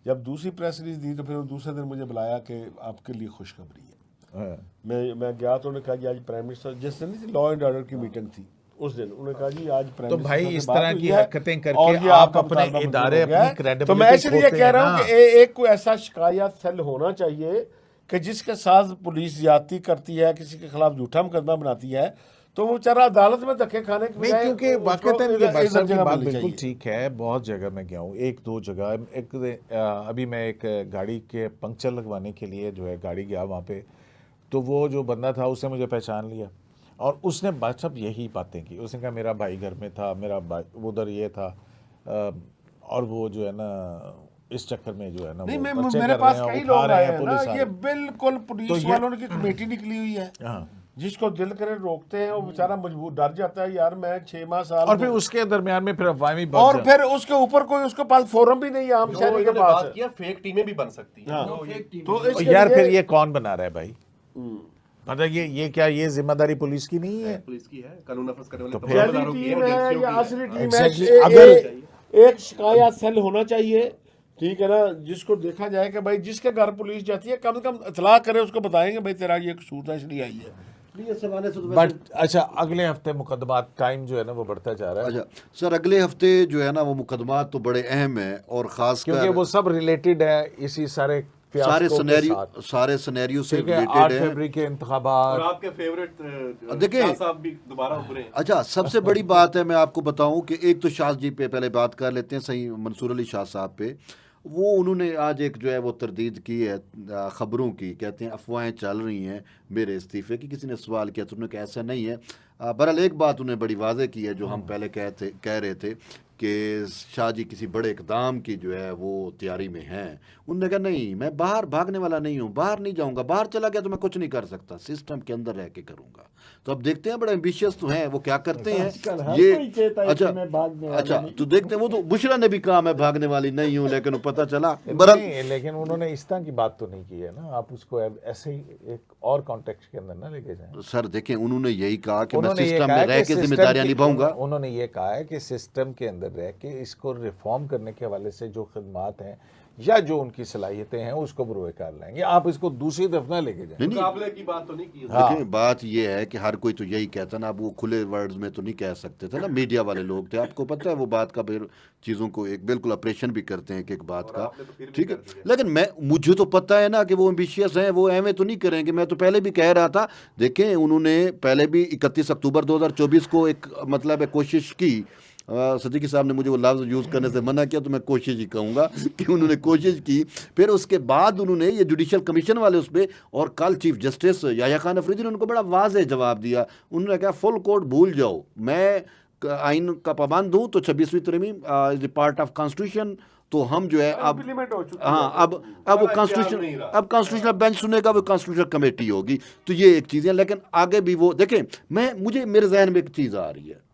جب دوسری پریس ریلیز دی تو پھر دوسرے دن مجھے بلایا کہ آپ کے لیے خوشخبری ہے. میں گیا تو انہوں نے کہا کہ آج پرائم منسٹر, جس دن لا اینڈ آرڈر کی میٹنگ تھی, اس دن انہوں نے کہا جی آج تو بھائی اس طرح کی حرکتیں کر اور کے یہ آپ کا اپنے مطالبہ منظور ادارے ہو گیا اپنی ہے۔ credibility تو میں اس لیے کھوتے کہہ ہیں رہا ہوں نا۔ کہ ایک کوئی ایسا شکایت سیل ہونا چاہیے کہ جس کے ساتھ پولیس زیادتی کرتی ہے، کسی کے خلاف جھوٹا مقدمہ بناتی ہے، تو وہ بیچارہ عدالت میں دھکے کھانے کے نہیں، بجائے کیونکہ اس کو واقعتاً یہ ادھر بات صاحب کی جگہ بات ملنی بالکل چاہیے۔ ٹھیک ہے. بہت جگہ میں گیا ہوں، ایک دو جگہ. ابھی میں ایک گاڑی کے پنکچر لگوانے کے لیے جو ہے گاڑی گیا وہاں پہ، تو وہ جو بندہ تھا اس نے مجھے پہچان لیا اور اس نے بات سب یہی باتیں کی. اس نے کہا میرا بھائی گھر میں تھا، میرا بھائی ادھر یہ تھا، اور وہ جو ہے نا اس چکر میں جو ہے نا نہیں، وہ پرچے میرے کر پاس رہے ہیں، کئی اٹھا لوگ رہے آئے ہیں ہیں نا، پولیس والے. یہ بالکل تو پولیس یہ- والوں کی کمیٹی نکلی ہوئی ہے، ہاں. جس کو دل کرے روکتے ہیں، وہ بیچارہ مجبور ڈر جاتا ہے یار میں 6 ماہ سال اور پھر اس کے درمیان میں پھر عوامی اور بہت پھر اس کے اوپر کوئی اس کے پاس فورم بھی نہیں ہے عام جو شہری کے انہوں نے پاس. بات کیا فیک ٹیمیں بھی بن سکتی ہیں. ہاں. تو یہ- تو اس کے یار لیے- پھر یہ کون بنا رہا ہے بھائی؟ مطلب یہ کیا یہ ذمہ داری پولیس کی نہیں ہے؟ پولیس کی ہے، قانون نافذ کرنے والے تو تمام جعلی اداروں کی ہے، ٹیم ہے ایجنسیوں یا کی ہے. اصلی ٹیم Exactly. ہے. اگر- ایک شکایت سیل ہونا چاہیے، ٹھیک ہے نا، جس کو دیکھا جائے کہ بھائی جس کے گھر پولیس جاتی ہے کم سے کم اطلاع کرے، اس کو بتائیں گے بھائی تیرا یہ قصور تھا اس لیے آئی ہے. اس حوالے سے تو بٹ اچھا اگلے ہفتے مقدمات ٹائم جو ہے نا وہ بڑھتا جا رہا ہے، اچھا سر، اگلے ہفتے جو ہے نا وہ مقدمات تو بڑے اہم ہیں، اور خاص کیونکہ کر وہ سب ریلیٹڈ ہے اسی سارے سارے فیاسکو کے ساتھ. سارے سنیریو سے ٹھیک ہے، ریلیٹڈ 8 ہیں. فروری کے انتخابات. اور آپ کے فیوریٹ دیکھیں- شاہ صاحب بھی دوبارہ ابھرے ہیں. اچھا، سب سے بڑی بات ہے میں آپ کو بتاؤں کہ ایک تو شاہ جی پہ پہلے بات کر لیتے ہیں، صحیح منصور علی شاہ صاحب پہ. وہ انہوں نے آج ایک جو ہے وہ تردید کی ہے خبروں کی، کہتے ہیں افواہیں چل رہی ہیں میرے استعفے کی. کسی نے سوال کیا تو انہوں نے کہا ایسا نہیں ہے. بہرحال ایک بات انہیں بڑی واضح کی ہے جو ہم پہلے کہہ رہے تھے کہ شاہ جی کسی بڑے اقدام کی جو ہے وہ تیاری میں ہیں. انہوں نے کہا نہیں، میں باہر بھاگنے والا نہیں ہوں، باہر نہیں جاؤں گا، باہر چلا گیا تو میں کچھ نہیں کر سکتا، سسٹم کے اندر رہ کے کروں گا. تو اب دیکھتے ہیں، بڑے ایمبیشیس تو ہیں، وہ کیا کرتے ہیں. اچھا تو دیکھتے ہیں. وہ تو بشرا نے بھی کہا میں بھاگنے والی نہیں ہوں، لیکن وہ پتہ چلا نہیں، لیکن انہوں نے اس طرح کی بات تو نہیں کی ہے نا، آپ اس کو ایسے ہی ایک اور کانٹیکسٹ کے اندر نہ لے کے جائیں. سر دیکھیں، انہوں نے یہی کہا کہ میں انہوں نے یہ سسٹم کہا میں رہ کہ کے ذمہ سسٹم داریاں کی- نبھاؤں گا. انہوں نے یہ کہا ہے کہ سسٹم کے اندر رہ کے اس کو ریفارم کرنے کے حوالے سے جو خدمات ہیں یا جو ان کی صلاحیتیں ہیں اس کو بروئے کار لائیں گے. آپ اس کو دوسری طرف نہ لے کے جائیں. مقابلے کی بات تو نہیں کی. دیکھیں بات یہ ہے کہ ہر کوئی تو یہی کہتا نا، اب وہ کھلے ورڈز میں تو نہیں کہہ سکتے تھے نا، میڈیا والے لوگ تھے، آپ کو پتہ ہے وہ بات کا پھر چیزوں کو ایک بالکل آپریشن بھی کرتے ہیں ایک بات کا. ٹھیک ہے، لیکن مجھے تو پتہ ہے نا کہ وہ ایمبیشیس ہیں، وہ ایویں تو نہیں کریں گے. میں تو پہلے بھی کہہ رہا تھا، دیکھیں انہوں نے پہلے بھی 31 اکتوبر 2024 کو ایک مطلب ہے کوشش کی. صدیقی صاحب نے مجھے وہ لفظ یوز کرنے سے منع کیا تو میں کوشش ہی کہوں گا کہ انہوں نے کوشش کی. پھر اس کے بعد انہوں نے یہ جوڈیشل کمیشن والے اس پہ، اور کل چیف جسٹس یحییٰ خان افریدی نے ان کو بڑا واضح جواب دیا. انہوں نے کہا فل کوڈ بھول جاؤ، میں آئین کا پابند ہوں، تو 26ویں ترمیم از اے پارٹ آف کانسٹیٹیوشن. تو ہم جو ہے اب امپلیمنٹ ہو چکی ہاں اب وہ کانسٹیٹیوشنل بینچ سنے گا، وہ کانسٹیٹیوشنل کمیٹی ہوگی. تو یہ ایک چیز ہے. لیکن آگے بھی وہ دیکھیں، مجھے میرے ذہن میں ایک چیز آ رہی ہے.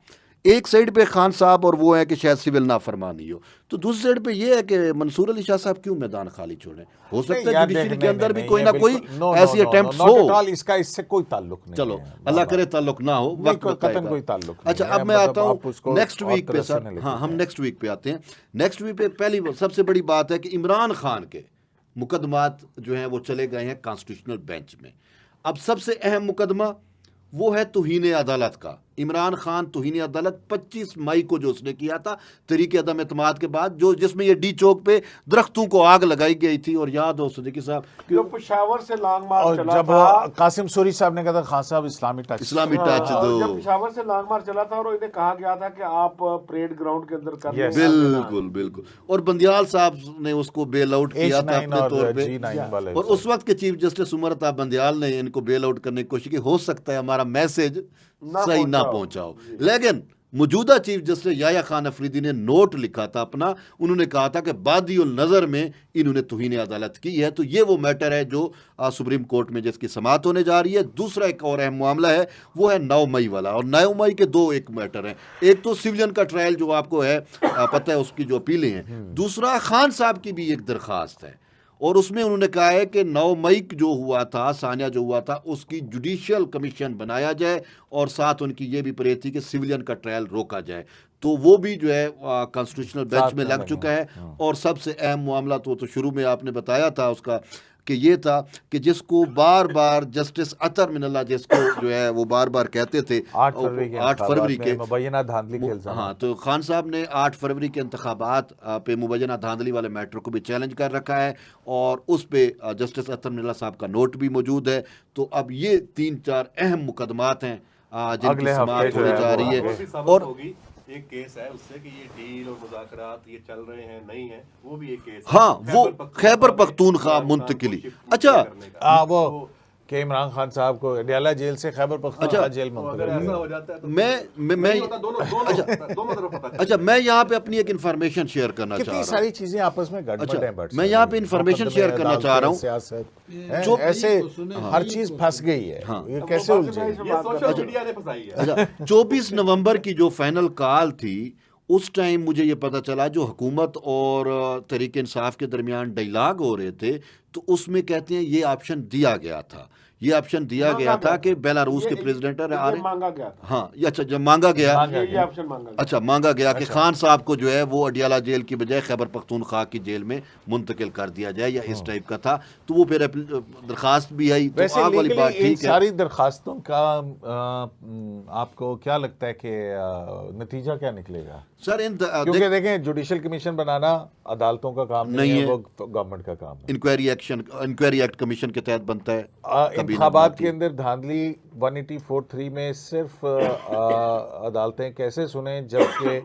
ایک سائڈ پہ خان صاحب اور وہ ہے کہ شاید سول نافرمانی ہو، تو دوسری سائڈ پہ یہ ہے کہ منصور علی شاہ صاحب کیوں میدان خالی چھوڑیں؟ ہو سکتا ہے جوڈیشری کے اندر بھی کوئی نہ کوئی ایسی اٹیمپٹس ہو. اس کا اس سے کوئی تعلق نہیں. چلو اللہ کرے تعلق نہ ہو، وقت بتائے گا. کوئی تعلق نہیں. اچھا اب میں آتا ہوں نیکسٹ ویک پہ. سر ہاں، ہم نیکسٹ ویک پہ آتے ہیں. نیکسٹ ویک پہ پہلی سب سے بڑی بات ہے کہ عمران خان کے مقدمات جو ہیں وہ چلے گئے ہیں کانسٹیٹیوشنل بینچ میں. اب سب سے اہم مقدمہ وہ ہے توہین عدالت کا. عمران خان توہین عدالت 25 مئی کو جو اس نے کیا تھا تحریک عدم اعتماد کے بعد، جس میں یہ ڈی چوک پہ درختوں کو آگ لگائی گئی تھی. اور یاد ہو صدیقی صاحب جو پشاور سے لانگ مارچ اور چلا جب تھا، قاسم سوری صاحب نے کہا تھا خان صاحب اسلامی ٹچ جب پشاور سے لانگ مارچ چلا تھا اور انہیں کہا گیا تھا کہ آپ پریڈ گراؤنڈ کے اندر کر لیں. بالکل بالکل. اور بندیال صاحب نے اس کو بیل آؤٹ کیا تھا اپنے طور پہ، اور اس وقت کے چیف جسٹس عمر عطا بندیال نے ان کو بیل آؤٹ کرنے کی کوشش کی. ہو سکتا ہے ہمارا میسج صحیح نہ پہنچا ہو، لیکن موجودہ چیف جسٹس یحییٰ خان افریدی نے نوٹ لکھا تھا اپنا. انہوں نے کہا تھا کہ بادی النظر میں انہوں نے توہین عدالت کی ہے. تو یہ وہ میٹر ہے جو سپریم کورٹ میں جس کی سماعت ہونے جا رہی ہے. دوسرا ایک اور اہم معاملہ ہے، وہ ہے 9 مئی والا. اور 9 مئی کے دو ایک میٹر ہیں. ایک تو سیولین کا ٹرائل جو آپ کو ہے پتہ ہے، اس کی جو اپیلیں ہیں. دوسرا خان صاحب کی بھی ایک درخواست ہے، اور اس میں انہوں نے کہا ہے کہ 9 مئی جو ہوا تھا، ثانیہ جو ہوا تھا، اس کی جوڈیشل کمیشن بنایا جائے، اور ساتھ ان کی یہ بھی پرے تھی کہ سویلین کا ٹرائل روکا جائے. تو وہ بھی جو ہے کانسٹیٹیوشنل بینچ میں لگ چکا ہے. اور سب سے اہم معاملہ تو شروع میں آپ نے بتایا تھا اس کا کہ یہ تھا کہ جس کو بار بار جسٹس اطہر من اللہ جس کو جو ہے وہ بار بار کہتے تھے 8 فروری کے مبینہ دھاندلی کے الزام. ہاں تو خان صاحب نے 8 فروری کے انتخابات پہ مبینہ دھاندلی والے میٹر کو بھی چیلنج کر رکھا ہے اور اس پہ جسٹس اطہر من اللہ صاحب کا نوٹ بھی موجود ہے. تو اب یہ 3-4 اہم مقدمات ہیں جن کی سماعت ہونے جا رہی ہے. اور ایک کیس ہے اس سے کہ یہ ڈیل اور مذاکرات یہ چل رہے ہیں نہیں ہیں، وہ بھی ایک کیس ہے. ہاں وہ خیبر پختونخوا منتقلی. اچھا وہ کہ عمران خان صاحب کو ڈیالہ جیل سے خیبر پختونخوا جیل اچھا میں یہاں پہ اپنی ایک انفارمیشن شیئر کرنا چاہ رہا ہوں. کتنی ساری چیزیں آپس میں گڑبڑ ہیں. میں یہاں پہ انفارمیشن شیئر کرنا چاہ رہا ہوں. سیاست ایسے ہر چیز پھنس گئی ہے، یہ کیسے الجھے؟ یہ سوشل میڈیا نے پھنسائی ہے. اچھا 24 نومبر کی جو فائنل کال تھی اس ٹائم مجھے یہ پتا چلا جو حکومت اور تحریک انصاف کے درمیان ڈائیلاگ ہو رہے تھے تو اس میں کہتے ہیں یہ آپشن دیا گیا تھا، یہ آپشن دیا گیا تھا کہ بیلاروس کے پریزیڈنٹ مانگا گیا تھا. ہاں اچھا جب مانگا گیا یہ آپشن مانگا گیا. اچھا مانگا گیا کہ خان صاحب کو جو ہے وہ اڈیالہ جیل کی بجائے خیبر پختونخوا کی جیل میں منتقل کر دیا جائے یا اس ٹائپ کا تھا. تو وہ پھر درخواست بھی آئی. تو آپ والی بات ٹھیک ہے. ساری درخواستوں کا آپ کو کیا لگتا ہے کہ نتیجہ کیا نکلے گا؟ سر کیونکہ دیکھیں جوڈیشل کمیشن بنانا عدالتوں کا کام نہیں ہے، وہ گورنمنٹ کا کام ہے. انکوائری ایکٹ کمیشن کے تحت بنتا ہے. انتخابات کے اندر دھاندلی 184(3) میں صرف عدالتیں کیسے سنیں جبکہ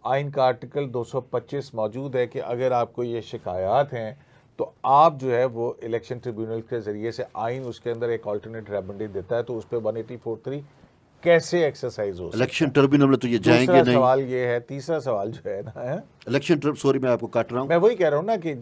آئین کا آرٹیکل 225 موجود ہے کہ اگر آپ کو یہ شکایات ہیں تو آپ جو ہے وہ الیکشن ٹریبیونل کے ذریعے سے آئین اس کے اندر ایک آلٹرنیٹ ریمیڈی دیتا ہے. تو اس پہ 184(3) کیسے ایکسرسائز ہو؟ الیکشن ٹربیونل میں تو یہ جائیں گے نہیں. سوال یہ ہے. تیسرا سوال جو ہے نا الیکشن سوری میں آپ کو کاٹ رہا ہوں. میں وہی کہہ رہا ہوں نا کہ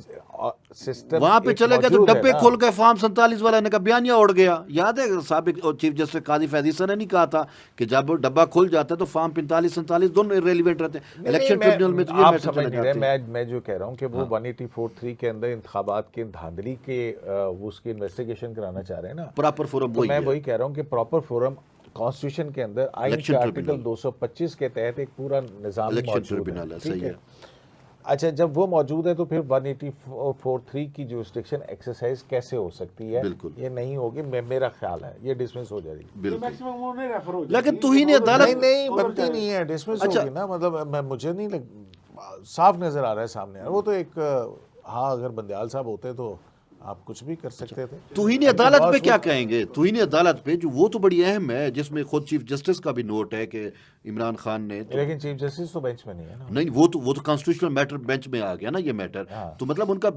سسٹم وہاں پہ چلے گئے تو ڈبے کھول کے فارم 47 والا نے کا بیانیہ اڑ گیا. یاد ہے سابق چیف جسٹس قاضی فیضی سر نے نہیں کہا تھا کہ جب ڈبہ کھل جاتا ہے تو فارم 45 47 دونوں ریلیونٹ رہتے ہیں. الیکشن ٹریبیونل میں تو یہ میٹر چلے جاتے ہیں. میں جو کہہ رہا ہوں کہ وہ 184(3) کے اندر انتخابات کے دھاندلی کے اس کی انویسٹیگیشن کرانا چاہ رہے ہیں نا. پراپر فورم وہی ہے. میں وہی کہہ رہا ہوں کہ پراپر فورم کانسٹیٹیوشن کے اندر آئین کے آرٹیکل 225 کے تحت ایک پورا نظام موجود ہے. ٹھیک ہے. اچھا جب وہ موجود ہے تو پھر 184(3) کی جورسڈکشن ایکسرسائز کیسے ہو سکتی ہے؟ یہ نہیں ہوگی. میرا خیال ہے یہ ڈسمس ہو جائے گی. لیکن توہین عدالت نہیں بنتی نہیں ہے، ڈسمس ہوگی نا. مطلب مجھے نہیں صاف نظر آ رہا ہے سامنے. وہ تو ایک ہاں اگر بندیال صاحب ہوتے تو آپ کچھ بھی کر سکتے تھے. توہین عدالت پہ کیا کہیں گے؟ توہین عدالت پہ جو وہ تو بڑی اہم ہے جس میں خود چیف جسٹس کا بھی نوٹ ہے کہ عمران خان نے. لیکن چیف جسٹس تو بینچ میں نہیں ہے نا. نہیں وہ تو کانسٹیٹیوشنل میٹر بینچ میں آ گیا نا یہ میٹر. تو مطلب ان کا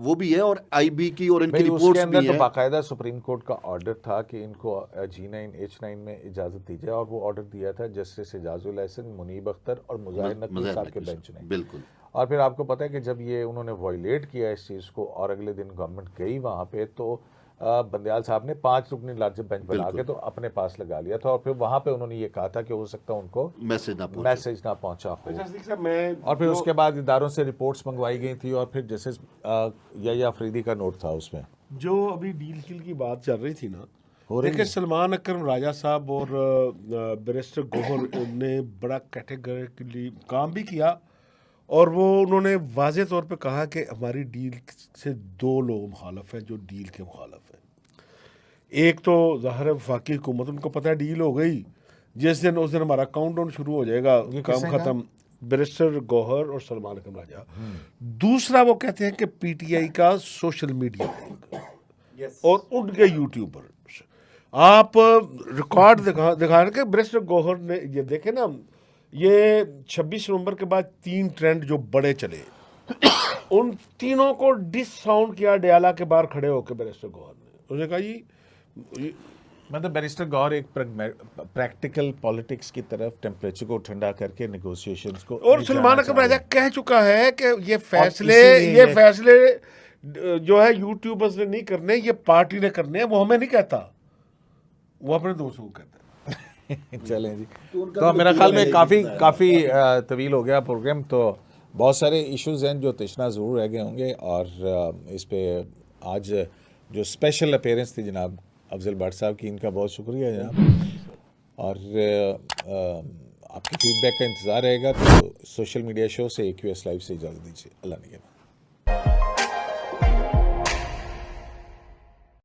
وہ بھی ہے اور آئی بی کی اور ان کی رپورٹس بھی ہیں. تو باقاعدہ سپریم کورٹ کا آرڈر تھا کہ ان کو G9 H9 میں اجازت دی جائے اور وہ آرڈر دیا تھا جسٹس اعجاز الحسن، منیب اختر اور مظاہر نقوی صاحب کے بینچ نے. بالکل. اور پھر آپ کو پتہ ہے کہ جب یہ انہوں نے وائلیٹ کیا اس چیز کو اور اگلے دن گورنمنٹ گئی وہاں پہ تو بندیال صاحب نے 5 رکنی لارج بینچ بنا کے تو اپنے پاس لگا لیا تھا. اور پھر وہاں پہ انہوں نے یہ کہا تھا کہ ہو سکتا ہے ان کو میسج نہ پہنچا ہو. اور پھر اس کے بعد اداروں سے رپورٹس منگوائی گئی تھی اور پھر جسٹس یحییٰ آفریدی کا نوٹ تھا اس میں. جو ابھی ڈیل کل کی بات چل رہی تھی نا، دیکھیں سلمان اکرم راجہ صاحب اور بیرسٹر گوہر نے بڑا کیٹیگریکلی کام بھی کیا اور وہ انہوں نے واضح طور پہ کہا کہ ہماری ڈیل سے 2 لوگ مخالف ہیں جو ڈیل کے مخالف ہیں. ایک تو ظاہر وفاقی حکومت، ان کو پتہ ہے ڈیل ہو گئی جس دن اس دن ہمارا کاؤنٹ ڈاؤن شروع ہو جائے گا، کام ختم. بیرسٹر گوہر اور سلمان اکرم راجہ. دوسرا وہ کہتے ہیں کہ پی ٹی آئی کا سوشل میڈیا اور ان کے یوٹیوبر. آپ ریکارڈ دکھا رہے کہ بیرسٹر گوہر نے یہ دیکھیں نا، یہ 26 نومبر کے بعد 3 ٹرینڈ جو بڑے چلے ان تینوں کو ڈس ساؤنڈ کیا ڈیالہ کے باہر کھڑے ہو کے بیرسٹر گوہر نے. انہوں نے کہا جی مطلب بیرسٹر گوہر ایک پریکٹیکل پالیٹکس کی طرف ٹیمپریچر کو ٹھنڈا کر کے نیگوسیشنز کو. اور سلمان اکرم راجہ کہہ چکا ہے کہ یہ فیصلے جو ہے یوٹیوبرز نے نہیں کرنے، یہ پارٹی نے کرنے ہیں. وہ ہمیں نہیں کہتا، وہ اپنے دوستوں کو کہتا ہے. چلیں جی. تو میرا خیال میں کافی طویل ہو گیا پروگرام. تو بہت سارے ایشوز ہیں جو تشنا ضرور رہ گئے ہوں گے اور اس پہ آج جو اسپیشل اپیرنس تھی جناب افضل بٹ صاحب کی، ان کا بہت شکریہ جناب. اور آپ کی فیڈ بیک کا انتظار رہے گا. تو سوشل میڈیا شو سے AQS لائیو سے اجازت دیجیے. اللہ نگہبان.